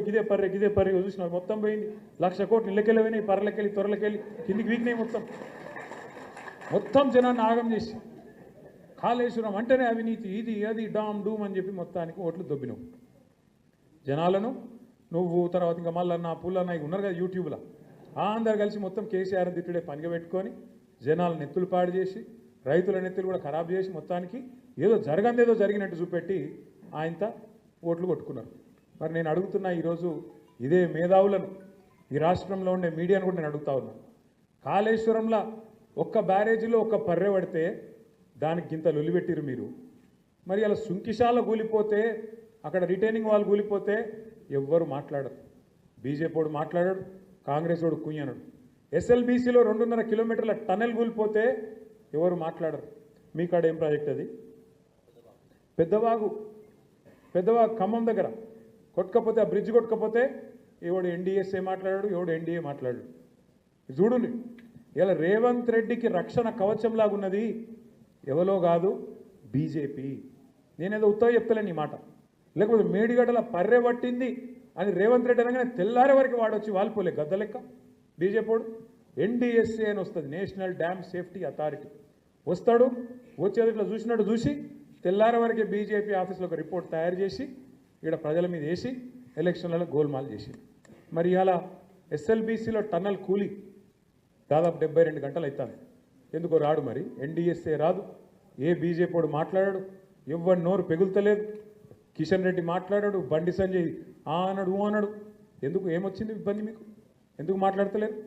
గిదే పర్రె చూసిన మొత్తం పోయింది. 1,00,000 కోట్లు ఇళ్ళకెళ్ళి పోయినాయి, పర్రెలకెళ్ళి తొరలకెళ్ళి కిందికి వీకినాయి. మొత్తం జనాన్ని ఆగం చేసి కాళేశ్వరం అంటేనే అవినీతి, ఇది అది డామ్ డూమ్ అని చెప్పి మొత్తానికి ఓట్లు దొబ్బినావు జనాలను. నువ్వు తర్వాత ఇంకా మల్లన్న పుల్లన్న ఉన్నారు కదా యూట్యూబ్లో, అందరు కలిసి మొత్తం కేసీఆర్ తిట్టుడే పనిగా పెట్టుకొని జనాల నెత్తులు పాడు చేసి రైతుల నెత్తులు కూడా ఖరాబ్ చేసి మొత్తానికి ఏదో జరగందేదో జరిగినట్టు చూపెట్టి ఆయనతో ఓట్లు కొట్టుకున్నారు. మరి నేను అడుగుతున్నా ఈరోజు ఇదే మేధావులను, ఈ రాష్ట్రంలో ఉండే మీడియాను కూడా నేను అడుగుతా ఉన్నా. కాళేశ్వరంలో ఒక్క బ్యారేజీలో ఒక్క పర్రె పడితే దానికి ఇంత లొలిపెట్టిరు మీరు. మరి అలా సుంకిశాల కూలిపోతే, అక్కడ రిటైనింగ్ వాళ్ళు కూలిపోతే ఎవ్వరు మాట్లాడరు. బీజేపీ వాడు మాట్లాడాడు, కాంగ్రెస్ వాడు కుయ్యనడు. ఎస్ఎల్బీసీలో 2.5 కిలోమీటర్ల టనెల్ కూలిపోతే ఎవరు మాట్లాడరు. మీ కాడ ఏం ప్రాజెక్ట్ అది? పెద్దవాగు ఖమ్మం దగ్గర కొట్టుకపోతే, ఆ బ్రిడ్జ్ కొట్టుకపోతే ఎవడు ఎన్డీఎస్ఏ మాట్లాడాడు, ఎవడు ఎన్డీఏ మాట్లాడాడు. చూడండి, ఇలా రేవంత్ రెడ్డికి రక్షణ కవచంలాగా ఉన్నది ఎవరో కాదు, బీజేపీ. నేనేదో ఉత్తగా చెప్తలేను ఈ మాట. లేకపోతే మేడిగడ్డల పర్రె పట్టింది అని రేవంత్ రెడ్డి అనగానే తెల్లారే వరకు వాడొచ్చి వాలిపోలే గద్ద లెక్క. బీజేపీ వాడు ఎన్డీఎస్ఏ అని వస్తుంది, నేషనల్ డ్యామ్ సేఫ్టీ అథారిటీ. వస్తాడు, వచ్చేది ఇట్లా చూసినట్టు చూసి తెల్లారే వరకే బీజేపీ ఆఫీస్లో ఒక రిపోర్ట్ తయారు చేసి ఇక్కడ ప్రజల మీద వేసి ఎలక్షన్లలో గోల్మాల్ చేసి. మరి ఇలా ఎస్ఎల్బీసీలో టన్నల్ కూలి దాదాపు 72 గంటలు అవుతుంది. ఎందుకో రాడు, మరి ఎన్డీఎస్ఏ రాదు, ఏ బీజేపీ వాడు మాట్లాడాడు, ఎవరి నోరు పెగులుతలేదు. కిషన్ రెడ్డి మాట్లాడాడు, బండి సంజయ్ అన్నాడు, అన్నాడు. ఎందుకు ఏమొచ్చింది ఇబ్బంది మీకు? ఎందుకు మాట్లాడతలేరు?